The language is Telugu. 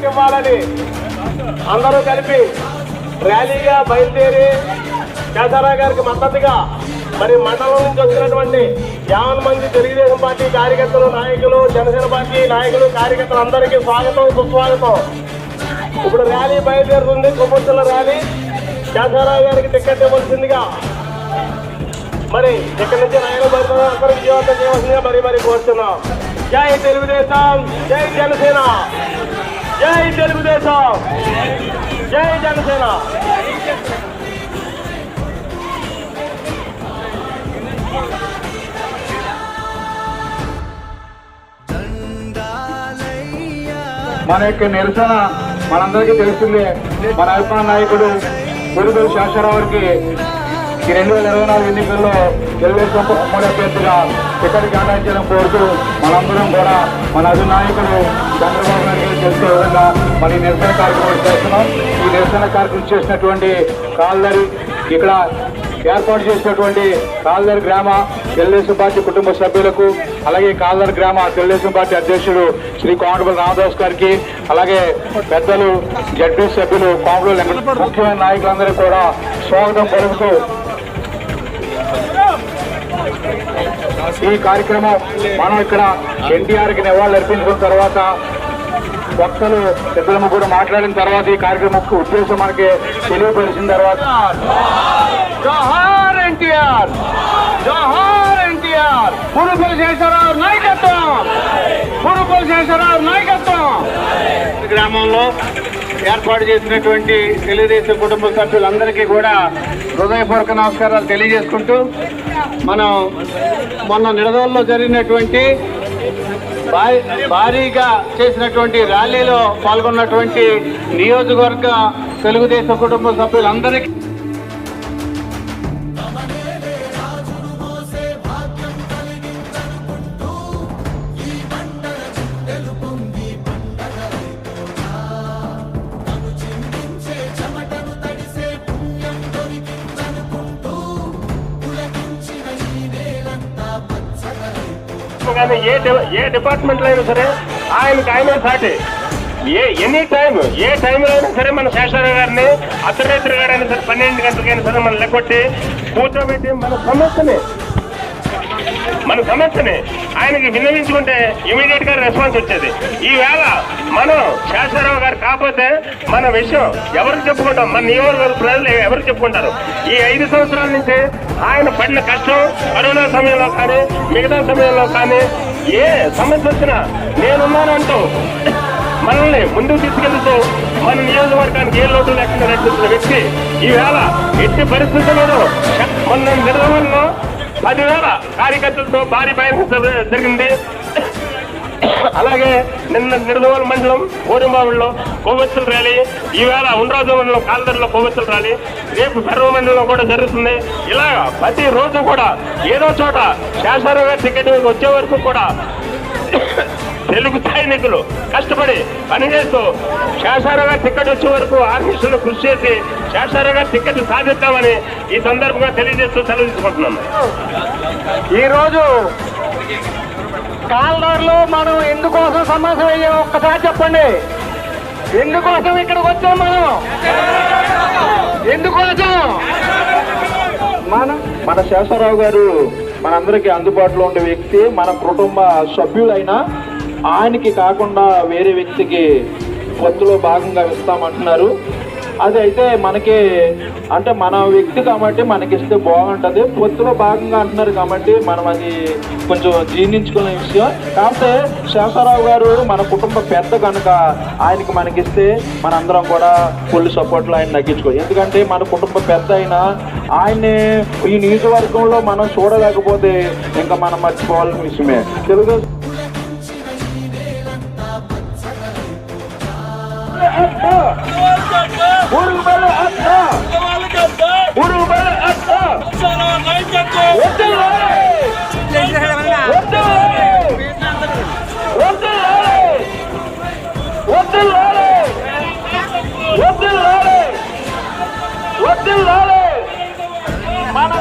ఇవ్వాలని అందరూ కలిపి ర్యాలీగా బయలుదేరి కేసరావు గారికి మద్దతుగా మరి మండలం నుంచి వచ్చినటువంటి 50 మంది తెలుగుదేశం పార్టీ కార్యకర్తలు, నాయకులు, జనసేన పార్టీ నాయకులు, కార్యకర్తలు అందరికీ స్వాగతం, సుస్వాగతం. ఇప్పుడు ర్యాలీ బయలుదేరుతుంది. కొవ్వొత్తుల ర్యాలీ. కేసరావు గారికి టికెట్ ఇవ్వాల్సిందిగా మరి ఇక్కడి నుంచి నాయకులు అందరూ విజయవంతం చేయవలసిందిగా మరి కోరుతున్నాం. జై తెలుగుదేశం, జై జనసేన. జై తెలుగుదేశం, జై జనసేన. మన యొక్క నిరసన మనందరికీ తెలిసిందే. మన అభిమాన నాయకుడు గురుదల శేషారావు గారికి ఈ 2024 ఎన్నికల్లో తెలుగుదేశం ఉమ్మడి అభ్యర్థిగా టికెట్ కేటాయించడం కోరుతూ మనందరం కూడా మన అధినాయకుడు చంద్రబాబు నాయుడు తెలిసే విధంగా మన నిరసన కార్యక్రమం చేస్తున్నాం. ఈ నిరసన కార్యక్రమం చేసినటువంటి కాల్దరి ఇక్కడ ఏర్పాటు చేసినటువంటి కాల్దరి గ్రామ తెలుగుదేశం పార్టీ కుటుంబ సభ్యులకు, అలాగే కాల్దరి గ్రామ తెలుగుదేశం పార్టీ అధ్యక్షుడు శ్రీ కోమటిపల్లి రామదాస్ గారికి, అలాగే పెద్దలు జడ్పీ సభ్యులు కోమటిపల్లి వెంకట, ముఖ్యమైన నాయకులందరికీ కూడా స్వాగతం పలుకుతూ ఈ కార్యక్రమం మనం ఇక్కడ ఎన్టీఆర్కి నివాళులు అర్పించుకున్న తర్వాత వక్తలు పెద్దల ముగ్గురు మాట్లాడిన తర్వాత ఈ కార్యక్రమం ఉద్దేశం మనకి తెలియపరిచిన తర్వాత జోహార్ ఎన్టీఆర్, జోహార్ ఎన్టీఆర్, పురుపల్లి శేషారావు నాయకత్వం, పురుపల్లి శేషారావు నాయకత్వం. గ్రామంలో ఏర్పాటు చేసినటువంటి తెలుగుదేశం కుటుంబ సభ్యులందరికీ కూడా హృదయపూర్వక నమస్కారాలు తెలియజేసుకుంటూ, మనం మొన్న నిడదవల్లో జరిగినటువంటి భారీగా చేసినటువంటి ర్యాలీలో పాల్గొన్నటువంటి నియోజకవర్గ తెలుగుదేశం కుటుంబ సభ్యులందరికీ ఏ డిపార్ట్మెంట్లో అయినా సరే ఆయనే సాటి. ఎనీ టైం, ఏ టైంలో అయినా సరే మన శేషారావు గారిని అర్ధరాత్రి గారైనా సరే 12 గంటలకైనా సరే మనం లెక్కొట్టి కూర్చోబెట్టి మన సమస్యని ఆయనకి విన్నవించుకుంటే ఇమీడియట్ గా రెస్పాన్స్ వచ్చేది. ఈవేళ మనం శేషారావు గారు కాకపోతే మన విషయం ఎవరికి చెప్పుకుంటాం? మన నియోజకవర్గ ప్రజలు ఎవరికి చెప్పుకుంటారు? ఈ 5 సంవత్సరాల నుంచి ఆయన పడిన కష్టం, కరోనా సమయంలో కానీ మిగతా సమయంలో కానీ ఏ సమస్య వచ్చినా నేనున్నానంటూ మనల్ని ముందుకు తీసుకెళ్తూ మన నియోజకవర్గానికి ఏ లోటు లేకుండా నడిపిస్తున్న వ్యక్తి ఈవేళ ఎట్టి పరిస్థితుల్లో మొన్న నిర్వహణలో 10,000 కార్యకర్తలతో భారీ బహిరంగ జరిగింది. అలాగే నిన్న నిడదవోలు మండలం ఓరింబావుల్లో కొవ్వొత్తుల ర్యాలీ, ఈవేళ ఉండ్రాజు మండలం కాల్దరిలో కొవ్వొత్తుల ర్యాలీ, రేపు పెర్వ మండలంలో కూడా జరుగుతుంది. ఇలా ప్రతి రోజు కూడా ఏదో చోట శేషారావు గారి టికెట్ వచ్చే వరకు కూడా తెలుగు సైనికులు కష్టపడి పనిచేస్తూ శేషారావు గారి టికెట్ వచ్చే వరకు ఆర్మిషన్లు కృషి చేసి శేషారావు గారి టికెట్ సాధిస్తామని ఈ సందర్భంగా తెలియజేస్తూ సెలవు తీసుకుంటున్నాం. ఈరోజు కాల్దార్లో మనం ఎందుకోసం సమావేశం అయ్యాం ఒక్కసారి చెప్పండి. ఎందుకోసం ఇక్కడికి వచ్చాం? మనం ఎందుకోసం? మన శేషారావు గారు మనందరికీ అందుబాటులో ఉండే వ్యక్తి. మన కుటుంబ సభ్యులైనా ఆయనకి కాకుండా వేరే వ్యక్తికి పొత్తులో భాగంగా ఇస్తామంటున్నారు. అది అయితే మనకి అంటే మన వ్యక్తి కాబట్టి మనకిస్తే బాగుంటుంది. పొత్తులో భాగంగా అంటున్నారు కాబట్టి మనం అది కొంచెం జీర్ణించుకునే విషయం. కాకపోతే శేషారావు గారు మన కుటుంబ పెద్ద కనుక ఆయనకి మనకిస్తే మనందరం కూడా ఫుల్ సపోర్ట్లో ఆయన తగ్గించుకోవాలి. ఎందుకంటే మన కుటుంబ పెద్ద అయినా ఆయన్ని ఈ నియోజకవర్గంలో మనం చూడలేకపోతే ఇంకా మనం మర్చిపోవాల్సిన విషయమే. తెలుగుదేశం మన